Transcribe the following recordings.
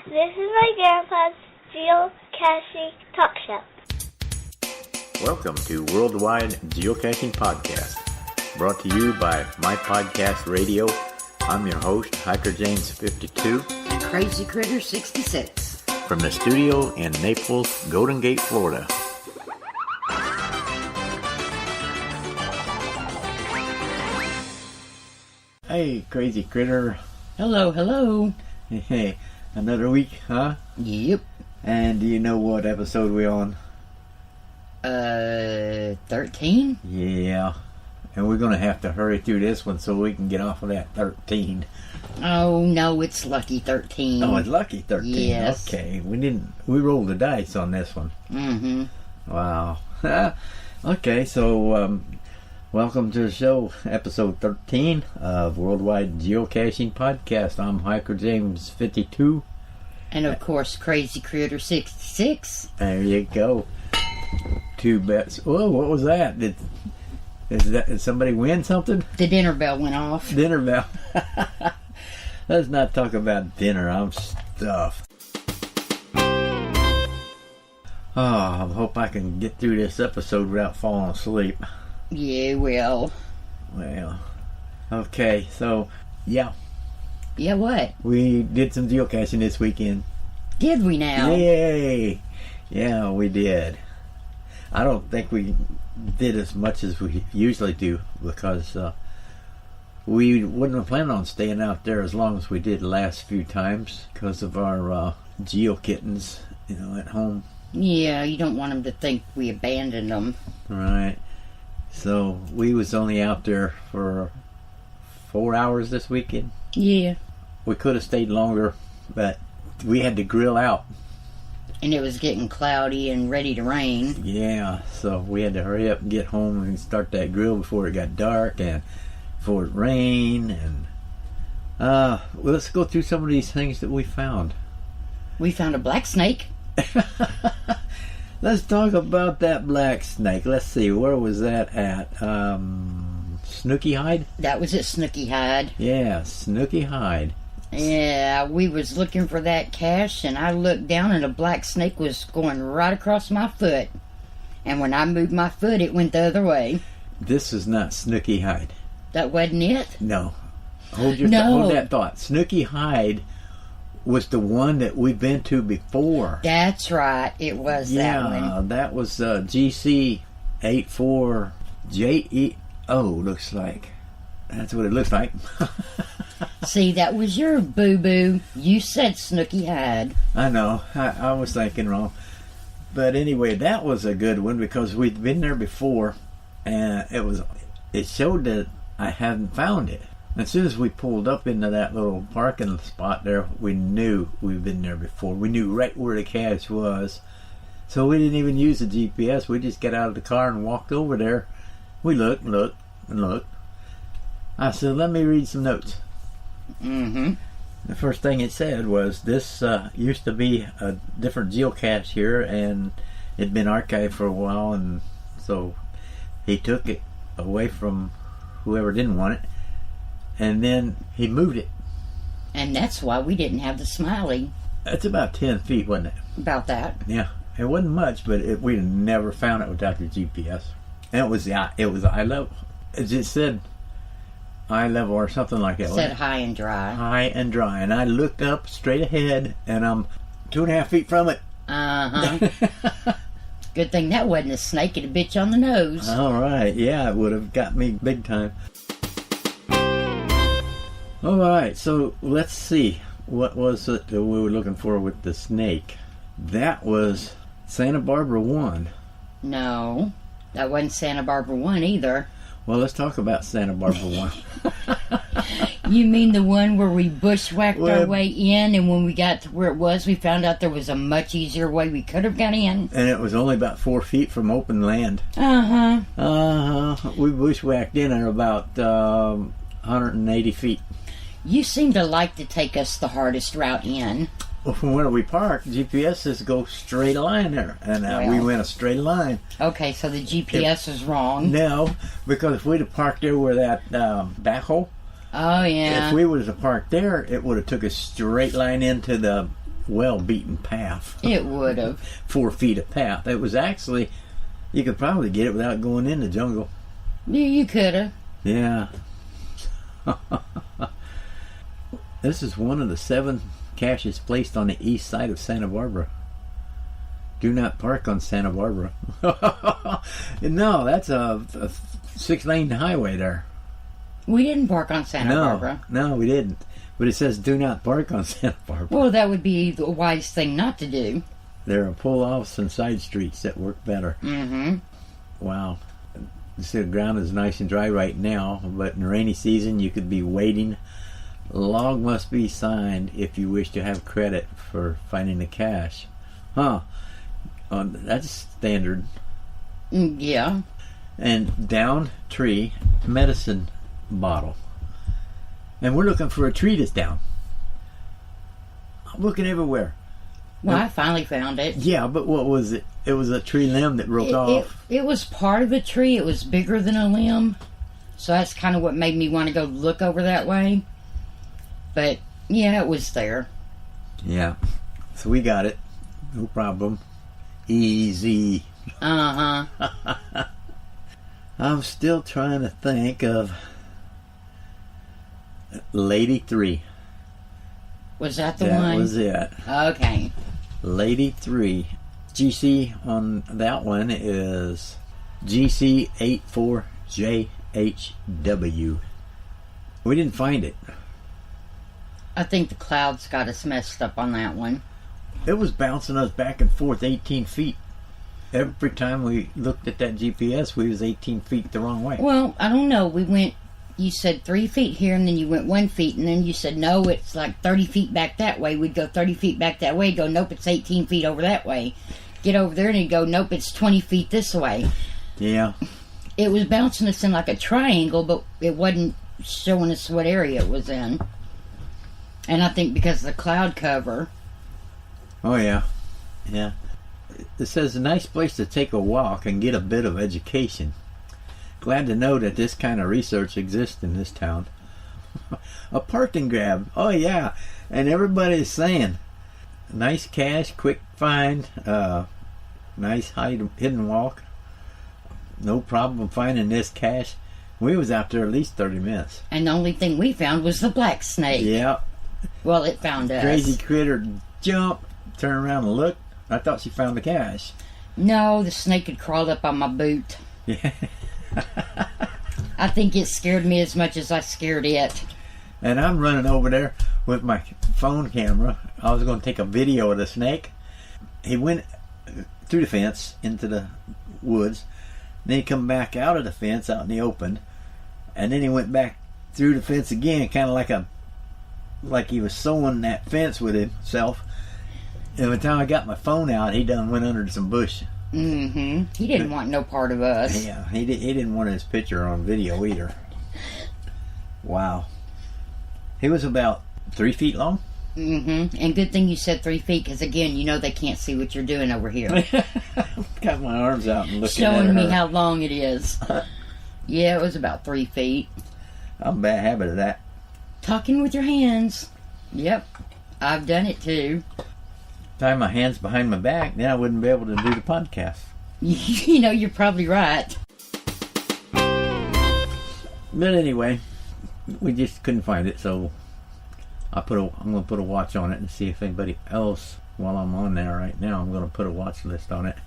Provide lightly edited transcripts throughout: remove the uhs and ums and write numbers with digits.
This is my grandpa's geocaching talk show. Welcome to Worldwide Geocaching Podcast, brought to you by My Podcast Radio. I'm your host, HikerJames52 and CrazyCritter66 from the studio in Naples, Golden Gate, Florida. Hey, Crazy Critter. Hello, hello. Hey, another week, huh? Yep. And do you know what episode we're on? 13? Yeah. And we're going to have to hurry through this one so we can get off of that 13. Oh, no, it's Lucky 13. Oh, it's Lucky 13. Yes. Okay. We rolled the dice on this one. Mm-hmm. Wow. Okay, so welcome to the show, episode 13 of Worldwide Geocaching Podcast. I'm HikerJames52. And, of course, CrazyCritter66. There you go. 2 bets. Whoa, what was that? Did somebody win something? The dinner bell went off. Dinner bell. Let's not talk about dinner. I'm stuffed. Oh, I hope I can get through this episode without falling asleep. Yeah, well. Well, okay, so, yeah. Yeah, what? We did some geocaching this weekend. Did we now? Yay! Yeah, we did. I don't think we did as much as we usually do because we wouldn't have planned on staying out there as long as we did the last few times because of our geo-kittens, at home. Yeah, you don't want them to think we abandoned them. Right. So we was only out there for 4 hours this weekend. Yeah. We could have stayed longer, but we had to grill out. And it was getting cloudy and ready to rain. Yeah, so we had to hurry up and get home and start that grill before it got dark and before it rained. And let's go through some of these things that we found. We found a black snake. Let's talk about that black snake. Let's see, where was that at? Snooky Hide? That was at Snooky Hide. Yeah, Snooky Hide. Yeah, we was looking for that cache, and I looked down, and a black snake was going right across my foot. And when I moved my foot, it went the other way. This is not Snooky Hide. That wasn't it? No. Hold that thought. Snooky Hide was the one that we've been to before. That's right. It was that one. Yeah, that was GC84JEO, looks like. That's what it looks like. See, that was your boo-boo. You said Snooky Hide. I know. I was thinking wrong. But anyway, that was a good one because we'd been there before, and it showed that I hadn't found it. As soon as we pulled up into that little parking spot there, we knew we'd been there before. We knew right where the cache was. So we didn't even use the GPS. We just got out of the car and walked over there. We looked. I said, let me read some notes. Mm-hmm. The first thing it said was, this used to be a different geocache here, and it'd been archived for a while, and so he took it away from whoever didn't want it, and then he moved it. And that's why we didn't have the smiley. That's about 10 feet, wasn't it? About that. Yeah. It wasn't much, but we'd have never found it without the GPS. And it was eye level. It just said eye level or something like that. It said high and dry. High and dry. And I looked up straight ahead, and I'm 2.5 feet from it. Uh-huh. Good thing that wasn't a snake. It'd bit you on the nose. All right. Yeah, it would have got me big time. All right. So let's see. What was it that we were looking for with the snake? That was Santa Barbara 1. No, that wasn't Santa Barbara 1 either. Well, let's talk about Santa Barbara 1. You mean the one where we bushwhacked our way in, and when we got to where it was, we found out there was a much easier way we could have got in? And it was only about 4 feet from open land. Uh-huh. Uh-huh. We bushwhacked in at about 180 feet. You seem to like to take us the hardest route in. Well, from where we parked, GPS says go straight line there. And we went a straight line. Okay, so the GPS is wrong. No, because if we'd have parked there where that backhoe. Oh, yeah. If we would have parked there, it would have took a straight line into the well-beaten path. It would have. 4 feet of path. It was actually, you could probably get it without going in the jungle. You could have. Yeah. This is one of the 7 caches placed on the east side of Santa Barbara. Do not park on Santa Barbara. No, that's a 6-lane highway there. We didn't park on Santa Barbara. No, we didn't. But it says do not park on Santa Barbara. Well, that would be the wise thing not to do. There are pull-offs and side streets that work better. Mm-hmm. Wow. The ground is nice and dry right now, but in the rainy season you could be wading. Log must be signed if you wish to have credit for finding the cache. Huh. That's standard. Yeah. And down tree medicine bottle. And we're looking for a tree that's down. I'm looking everywhere. Well, I finally found it. Yeah, but what was it? It was a tree limb that broke off. It was part of a tree. It was bigger than a limb. So that's kind of what made me want to go look over that way. But, yeah, it was there. Yeah. So we got it. No problem. Easy. Uh-huh. I'm still trying to think of Lady 3. Was that the That one? was it. Okay. Lady 3. GC on that one is GC84JHW. We didn't find it. I think the clouds got us messed up on that one. It was bouncing us back and forth 18 feet. Every time we looked at that GPS, we was 18 feet the wrong way. Well, I don't know. We went, you said 3 feet here, and then you went 1 feet, and then you said, no, it's like 30 feet back that way. We'd go 30 feet back that way, go, nope, it's 18 feet over that way. Get over there, and he'd go, nope, it's 20 feet this way. Yeah. It was bouncing us in like a triangle, but it wasn't showing us what area it was in. And I think because of the cloud cover. Oh, yeah. Yeah. It says a nice place to take a walk and get a bit of education. Glad to know that this kind of research exists in this town. A park and grab. Oh, yeah. And everybody's saying, nice cache, quick find, nice hidden walk. No problem finding this cache. We was out there at least 30 minutes. And the only thing we found was the black snake. Yeah. Well, it found us. Crazy critter jumped, turned around and looked. I thought she found the cache. No, the snake had crawled up on my boot. Yeah. I think it scared me as much as I scared it. And I'm running over there with my phone camera. I was going to take a video of the snake. He went through the fence into the woods. Then he come back out of the fence out in the open. And then he went back through the fence again, kind of like he was sewing that fence with himself. And by the time I got my phone out, he done went under some bush. Mm-hmm. He didn't want no part of us. Yeah, he didn't want his picture on video either. Wow. He was about 3 feet long. Mm-hmm. And good thing you said 3 feet, because again, you know they can't see what you're doing over here. Got my arms out and looking at her. Showing me how long it is. Yeah, it was about 3 feet. I'm a bad habit of that. Talking with your hands. Yep. I've done it too. Tie my hands behind my back, then I wouldn't be able to do the podcast. You know, you're probably right. But anyway, we just couldn't find it, so I'm going to put a watch on it and see if anybody else, while I'm on there right now, I'm going to put a watch list on it.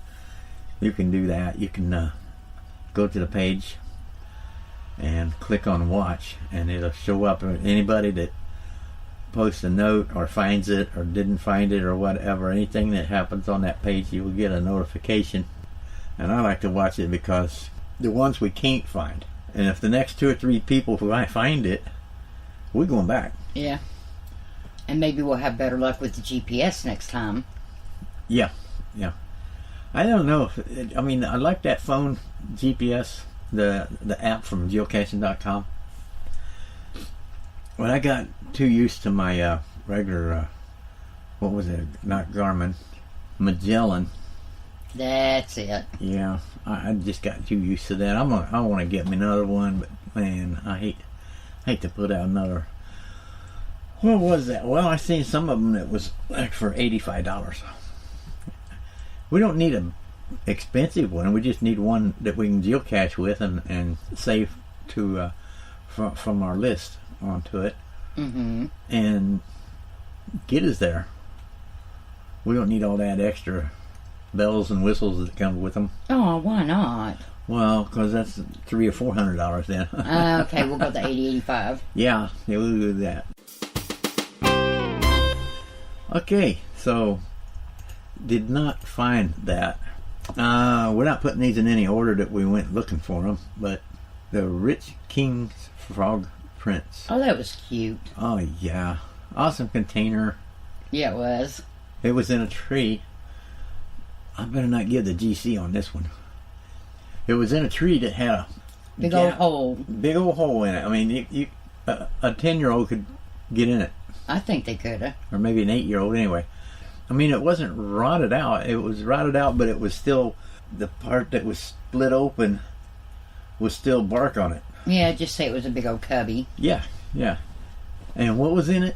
You can do that. You can go to the page and click on watch, and it'll show up anybody that posts a note or finds it or didn't find it or whatever. Anything that happens on that page, you will get a notification. And I like to watch it because the ones we can't find, and if the next 2 or 3 people who I find it, we're going back. Yeah. And maybe we'll have better luck with the GPS next time. Yeah. I don't know. I mean, I like that phone GPS, the app from geocaching.com. When I got too used to my regular, what was it? Not Garmin, Magellan. That's it. Yeah, I just got too used to that. I want to get me another one, but man, I hate to put out another What was that? Well, I seen some of them that was like for $85. We don't need a expensive one. We just need one that we can geocache with and save to from our list onto it, and get us there. We don't need all that extra bells and whistles that come with them. Oh, why not? Well, because that's $300 or $400 then. Okay, we'll go to 80-85. Yeah, we'll do that. Okay, so did not find that. We're not putting these in any order that we went looking for them, but the Rich King's Frog Prince. Oh, that was cute. Oh yeah, awesome container. Yeah, it was. It was in a tree. I better not give the GC on this one. It was in a tree that had a big old hole. Big old hole in it. I mean, a 10-year-old could get in it. I think they could have. Or maybe an 8-year-old anyway. I mean, it wasn't rotted out. It was rotted out, but it was still, the part that was split open was still bark on it. Yeah, just say it was a big old cubby. Yeah, yeah. And what was in it?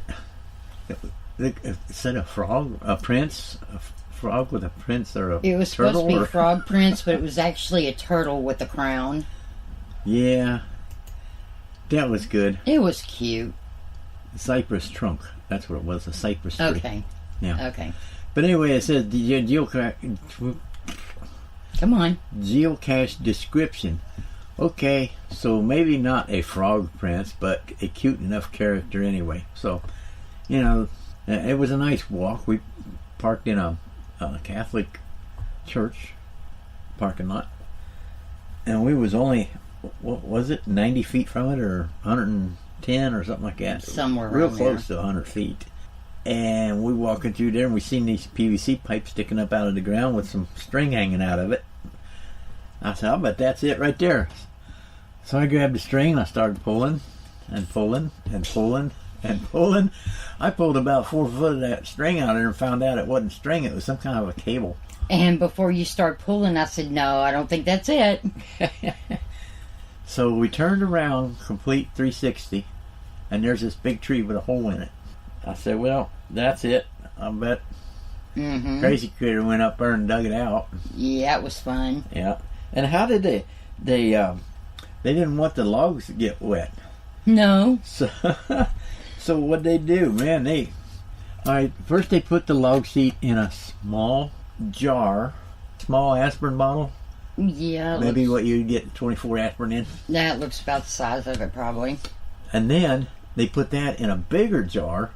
It said a frog, a prince, a frog with a prince, or a It was turtle, supposed to be frog prince, but it was actually a turtle with a crown. Yeah, that was good. It was cute. Cypress trunk. That's what it was, a cypress tree. Okay. Yeah. Okay. But anyway, it says Come on. geocache description. Okay, so maybe not a frog prince, but a cute enough character anyway. So, you know, it was a nice walk. We parked in a Catholic church parking lot, and we was only, what was it, 90 feet from it, or 110 or something like that. Somewhere real around close there. to 100 feet. And we walking through there, and we seen these PVC pipes sticking up out of the ground with some string hanging out of it. I said, I bet that's it right there. So I grabbed the string and I started pulling and pulling and pulling and pulling. I pulled about 4 foot of that string out of there and found out it wasn't string, it was some kind of a cable. And before you start pulling, I said, no, I don't think that's it. So we turned around, complete 360, and there's this big tree with a hole in it. I said, well, that's it. I bet Crazy Critter went up there and dug it out. Yeah, it was fun. Yeah. And how did they didn't want the logs to get wet. No. So what'd they do? Man, first they put the log seat in a small jar, small aspirin bottle. Yeah. Maybe what you'd get 24 aspirin in. That looks about the size of it, probably. And then they put that in a bigger jar,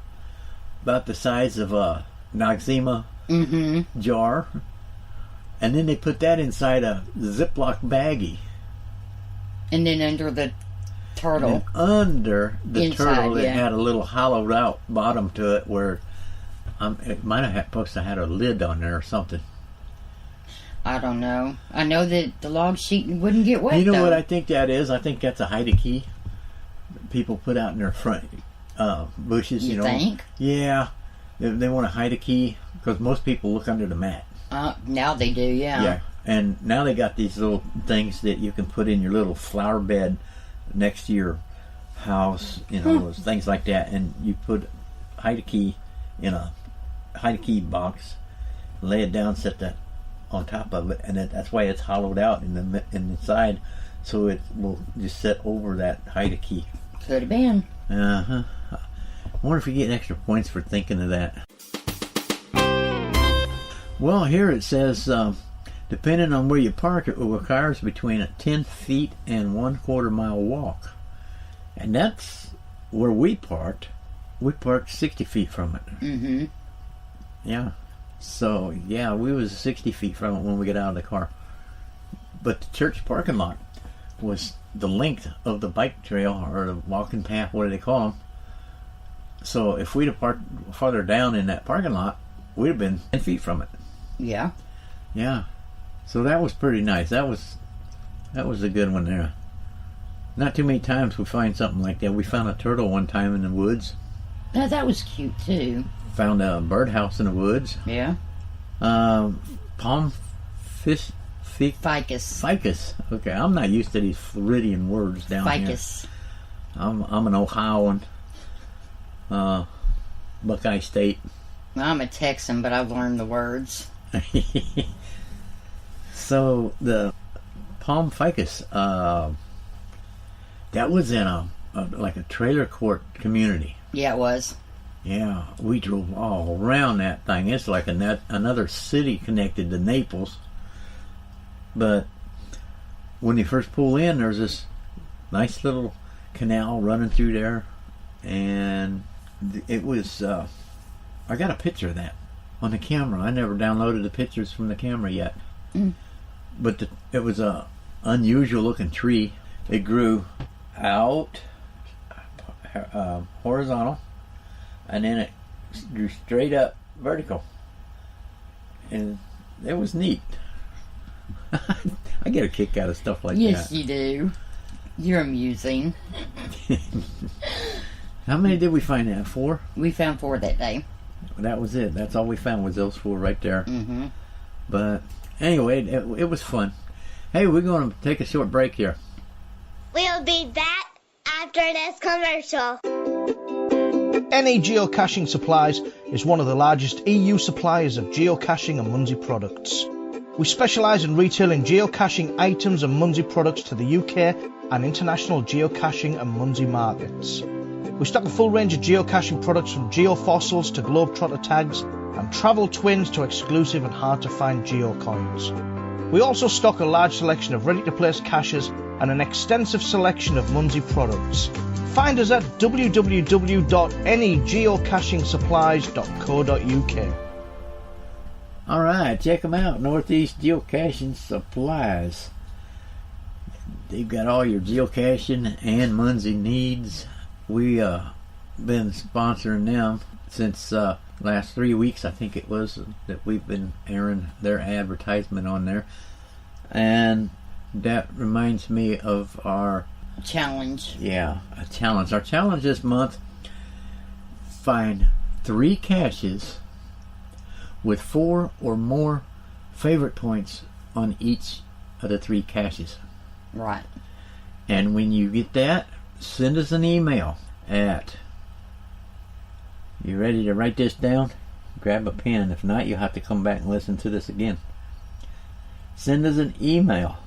about the size of a Noxzema jar. And then they put that inside a Ziploc baggie. And then under the turtle. And under the Inside, turtle, it yeah. had a little hollowed out bottom to it where it might have supposed to have had a lid on there or something. I don't know. I know that the log sheet wouldn't get wet, You know though. what I think that is? I think that's a hide key people put out in their front bushes. You think? Yeah. They want to hide a key because most people look under the mat. Now they do, yeah. Yeah. And now they got these little things that you can put in your little flower bed next to your house, those things like that. And you hide a key in a hide a key box, lay it down, set that on top of it, and that's why it's hollowed out in the inside, so it will just set over that hide a key. Could have been. I wonder if you get extra points for thinking of that. Well, here it says, depending on where you park, it requires between a 10 feet and 1/4 mile walk. And that's where we parked. We parked 60 feet from it. Yeah. So, yeah, we was 60 feet from it when we got out of the car. But the church parking lot was the length of the bike trail, or the walking path, what do they call them? So if we'd have parked farther down in that parking lot, we'd have been 10 feet from it. Yeah. Yeah. So that was pretty nice. That was a good one there. Not too many times we find something like that. We found a turtle one time in the woods. Now, that was cute, too. Found a birdhouse in the woods. Yeah. Palm fish. Ficus. Ficus. Okay, I'm not used to these Floridian words down Ficus. here. I'm an Ohioan. Buckeye State. I'm a Texan, but I've learned the words. So the Palm Ficus, that was in a trailer court community. Yeah, it was. Yeah, we drove all around that thing. It's like another city connected to Naples. But when you first pull in, there's this nice little canal running through there, and it was. I got a picture of that on the camera. I never downloaded the pictures from the camera yet. But it was a unusual looking tree. It grew out horizontal, and then it grew straight up vertical, and it was neat. I get a kick out of stuff like that. Yes, you do. You're amusing. How many did we find that? 4? We found 4 that day. That was it. That's all we found was those 4 right there. Mm-hmm. But anyway, it was fun. Hey, we're going to take a short break here. We'll be back after this commercial. E Geocaching Supplies is one of the largest EU suppliers of geocaching and Munzee products. We specialise in retailing geocaching items and Munzee products to the UK and international geocaching and Munzee markets. We stock a full range of geocaching products from geofossils to globetrotter tags and travel twins to exclusive and hard to find geocoins. We also stock a large selection of ready to place caches and an extensive selection of Munzee products. Find us at www.anygeocachingsupplies.co.uk. Alright, check them out. Northeast Geocaching Supplies. They've got all your geocaching and Munzee needs. We been sponsoring them since last 3 weeks, I think it was, that we've been airing their advertisement on there. And that reminds me of our challenge. Yeah, a challenge. Our challenge this month: find 3 caches with 4 or more favorite points on each of the 3 caches. Right. And when you get that, send us an email at... You ready to write this down? Grab a pen. If not, you'll have to come back and listen to this again. Send us an email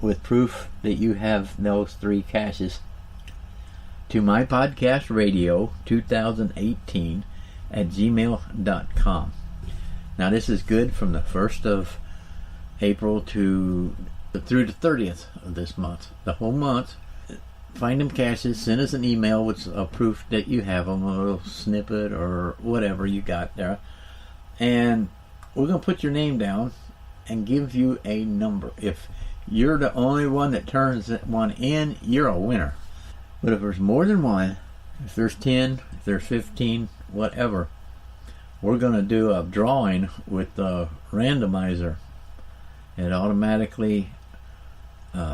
with proof that you have those 3 caches to mypodcastradio2018@gmail.com. Now this is good from the 1st of April through the 30th of this month. The whole month. Find them caches, send us an email with a proof that you have them, a little snippet or whatever you got there. And we're going to put your name down and give you a number. If you're the only one that turns one in, you're a winner. But if there's more than one, if there's 10, if there's 15, whatever, we're going to do a drawing with the randomizer. It automatically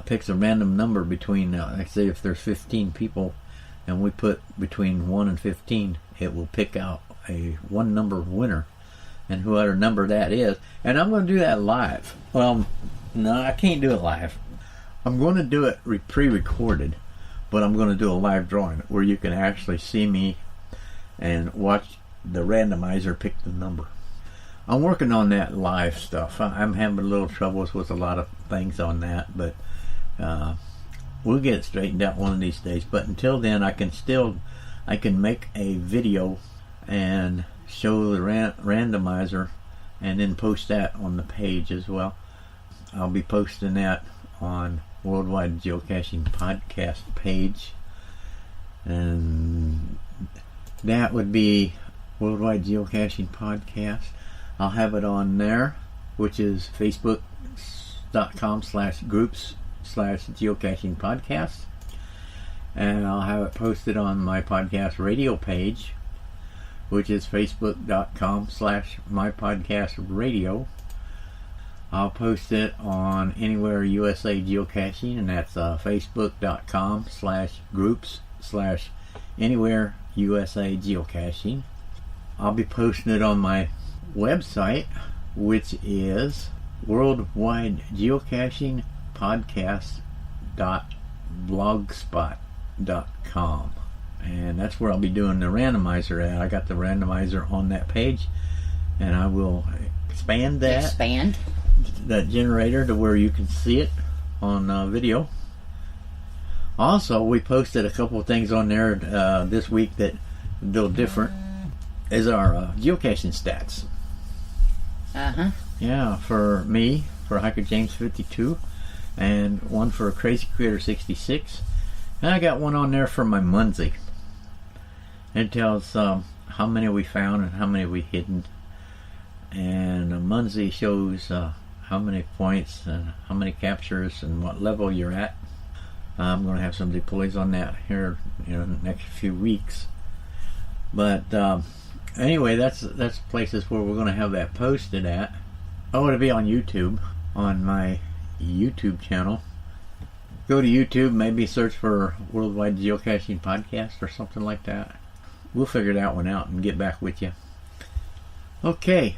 picks a random number between, like say if there's 15 people and we put between 1 and 15, it will pick out a 1 number winner, and whoever number that is. And I'm going to do that live. Well, no, I can't do it live. I'm going to do it pre-recorded, but I'm going to do a live drawing where you can actually see me and watch the randomizer pick the number. I'm working on that live stuff. I'm having a little troubles with a lot of things on that, but we'll get it straightened out one of these days. But until then, I can make a video and show the randomizer and then post that on the page as well. I'll be posting that on Worldwide Geocaching Podcast page, and that would be Worldwide Geocaching Podcast. I'll have it on there, which is facebook.com/groups/geocaching podcast, and I'll have it posted on my podcast radio page, which is facebook.com/mypodcastradio. I'll post it on Anywhere USA Geocaching, and that's facebook.com/groups/Anywhere USA Geocaching. I'll be posting it on my website, which is worldwidegeocachingpodcast.blogspot.com. And that's where I'll be doing the randomizer at. I got the randomizer on that page, and I will expand that generator to where you can see it on video. Also, we posted a couple of things on there this week that a little different. Is our geocaching stats. Yeah, for me, for HikerJames52, and one for CrazyCritter66, and I got one on there for my Munzie. It tells how many we found and how many we hidden, and Munzie shows how many points and how many captures and what level you're at. I'm going to have some deploys on that here in the next few weeks. But anyway, that's places where we're going to have that posted at. Oh, it'll be on YouTube, on my YouTube channel. Go to YouTube, maybe search for Worldwide Geocaching Podcast or something like that. We'll figure that one out and get back with you. Okay,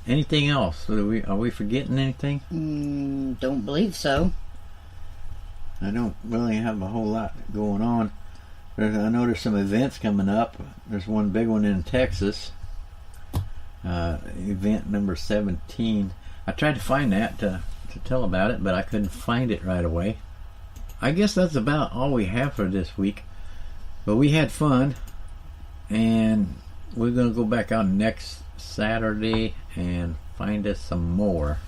anything else? Are we forgetting anything? Don't believe so. I don't really have a whole lot going on. I know there's some events coming up. There's one big one in Texas. Event number 17. I tried to find that to tell about it, but I couldn't find it right away. I guess that's about all we have for this week. But we had fun, and we're going to go back out next Saturday and find us some more.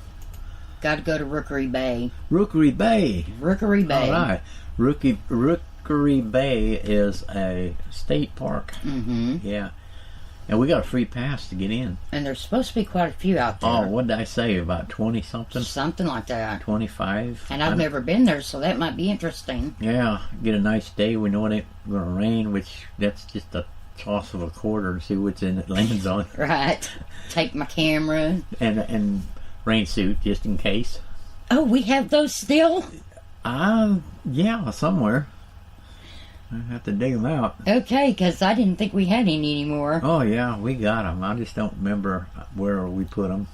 Got to go to Rookery Bay. Rookery Bay. Rookery Bay. All right. Rookery Bay is a state park. Yeah. And we got a free pass to get in. And there's supposed to be quite a few out there. Oh, what did I say? About 20 something? Something like that. 25. And I've never been there, so that might be interesting. Yeah. Get a nice day. We know it ain't going to rain, which that's just a toss of a quarter and see what's in it lands on. Right. Take my camera. And rain suit just in case. Oh, we have those still? Yeah, somewhere. I have to dig them out. Okay, because I didn't think we had any anymore. Oh yeah, we got them. I just don't remember where we put them.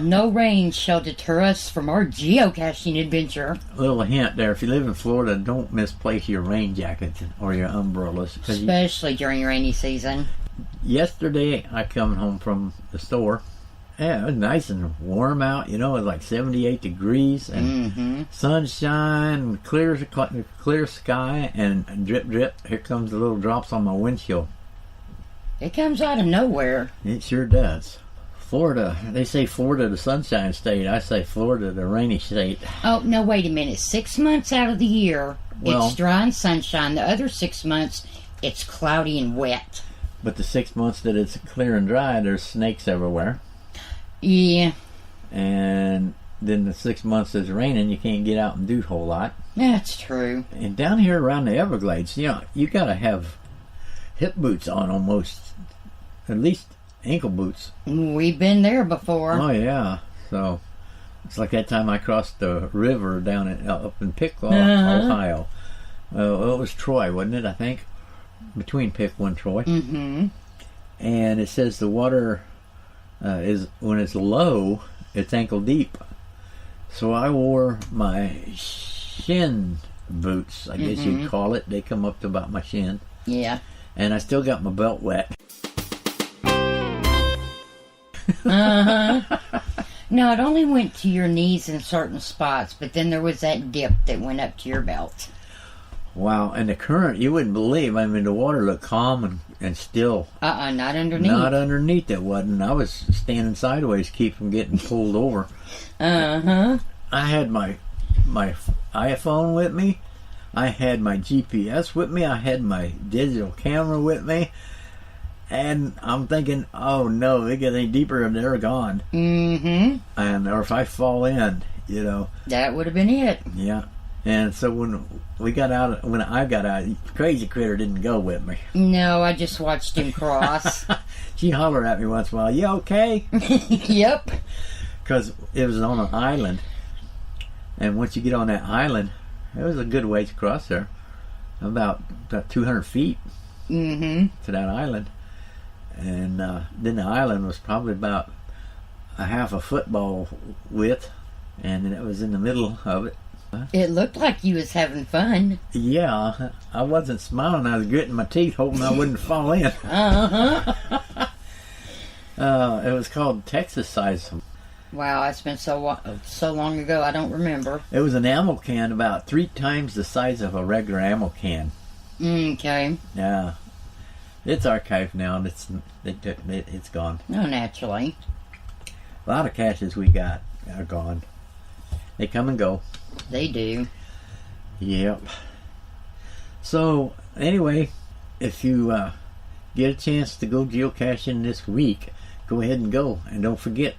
No rain shall deter us from our geocaching adventure. A little hint there: if you live in Florida, don't misplace your rain jackets or your umbrellas, especially during rainy season. Yesterday, I come home from the store. Yeah, it was nice and warm out. You know, it was like 78 degrees and sunshine, clear sky, and drip, drip. Here comes the little drops on my windshield. It comes out of nowhere. It sure does. Florida, they say Florida the sunshine state. I say Florida the rainy state. Oh, no, wait a minute. 6 months out of the year, it's dry and sunshine. The other 6 months, it's cloudy and wet. But the 6 months that it's clear and dry, there's snakes everywhere. Yeah. And then the 6 months it's raining, you can't get out and do a whole lot. That's true. And down here around the Everglades, you know, you gotta have hip boots on almost, at least ankle boots. We've been there before. Oh yeah. So it's like that time I crossed the river down up in Piqua, Ohio. It was Troy, wasn't it? I think between Piqua and Troy. And it says the water is when it's low, it's ankle deep. So I wore my shin boots, I guess you'd call it. They come up to about my shin. Yeah. And I still got my belt wet. No, it only went to your knees in certain spots, but then there was that dip that went up to your belt. Wow, and the current, you wouldn't believe. I mean, the water looked calm and still. Not underneath. Not underneath it wasn't. I was standing sideways, keep from getting pulled over. I had my iPhone with me. I had my GPS with me. I had my digital camera with me. And I'm thinking, oh no, they get any deeper and they're gone. And or if I fall in, you know. That would have been it. Yeah. And so when I got out, Crazy Critter didn't go with me. No, I just watched him cross. She hollered at me once in a while, "You okay?" Yep. Because it was on an island. And once you get on that island, it was a good ways across there. About 200 feet to that island. And then the island was probably about a half a football width. And it was in the middle of it. It looked like you was having fun. Yeah, I wasn't smiling. I was gritting my teeth, hoping I wouldn't fall in. Uh-huh. It was called Texas size. Wow, it's been so long ago, I don't remember. It was an ammo can about 3 times the size of a regular ammo can. Okay. Yeah. It's archived now, and it's gone. No, naturally. A lot of caches we got are gone. They come and go. They do. Yep. So, anyway, if you get a chance to go geocaching this week, go ahead and go. And don't forget,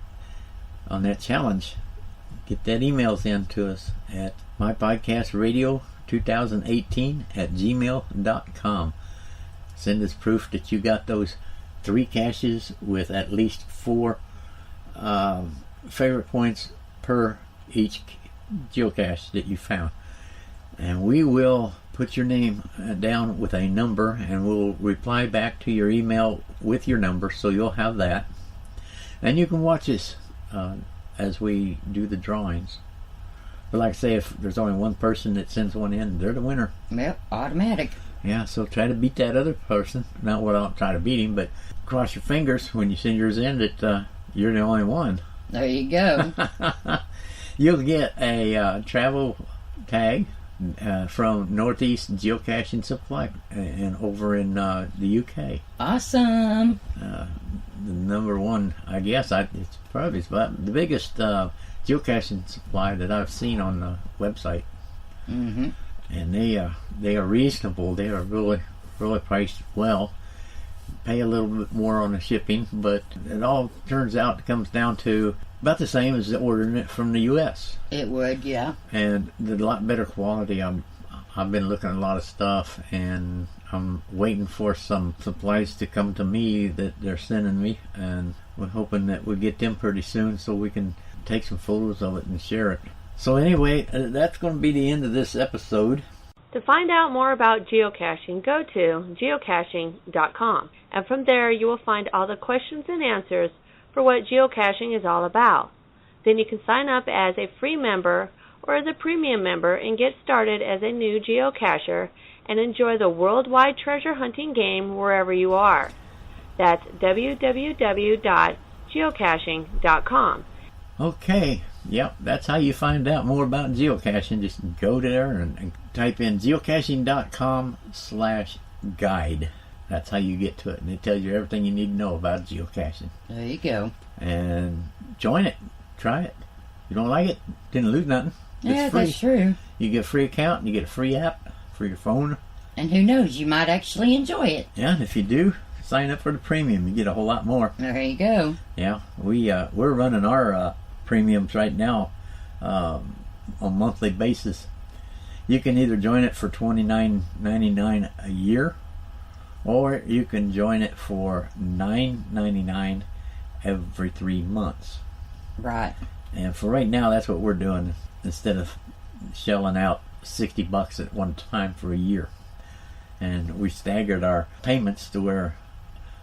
on that challenge, get that emails in to us at mypodcastradio2018@gmail.com. Send us proof that you got those 3 caches with at least 4 favorite points per each geocache that you found. And we will put your name down with a number, and we'll reply back to your email with your number, so you'll have that. And you can watch us as we do the drawings. But like I say, if there's only one person that sends one in, they're the winner. Yep, automatic. Yeah, so try to beat that other person. Not what I'll try to beat him, but cross your fingers when you send yours in that you're the only one. There you go. You'll get a travel tag from Northeast Geocaching Supply and over in the UK. Awesome. The number one, I guess, it's probably about the biggest geocaching supply that I've seen on the website. Mm-hmm. And they are reasonable. They are really priced well. Pay a little bit more on the shipping, but it all turns out it comes down to about the same as ordering it from the U.S. It would, yeah. And a lot better quality. I've been looking at a lot of stuff, and I'm waiting for some supplies to come to me that they're sending me, and we're hoping that we'll get them pretty soon so we can take some photos of it and share it. So anyway, that's going to be the end of this episode. To find out more about geocaching, go to geocaching.com, and from there you will find all the questions and answers for what geocaching is all about. Then you can sign up as a free member or as a premium member and get started as a new geocacher and enjoy the worldwide treasure hunting game wherever you are. That's www.geocaching.com. Okay, yep, that's how you find out more about geocaching. Just go there and type in geocaching.com/guide. That's how you get to it, and it tells you everything you need to know about geocaching. There you go. And join it. Try it. If you don't like it, didn't lose nothing. Yeah, it's free. that's true. You get a free account, and you get a free app for your phone. And who knows, you might actually enjoy it. Yeah, and if you do, sign up for the premium. You get a whole lot more. There you go. Yeah, we're running our premiums right now on a monthly basis. You can either join it for $29.99 a year, or you can join it for $9.99 every 3 months. Right. And for right now, that's what we're doing, instead of shelling out $60 at one time for a year. And we staggered our payments to where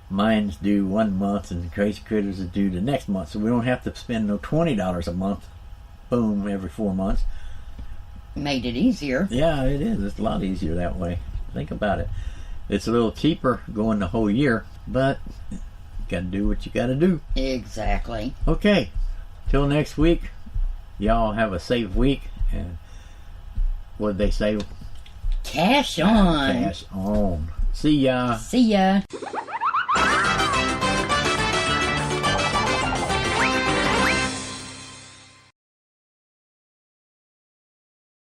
mine's due 1 month and Crazy Critters is due the next month, so we don't have to spend no $20 a month, boom, every 4 months. Made it easier. Yeah, it is. It's a lot easier that way. Think about it. It's a little cheaper going the whole year, but you gotta do what you gotta do. Exactly. Okay, till next week, y'all have a safe week, and what did they say? Cash on. Cash on. See ya. See ya.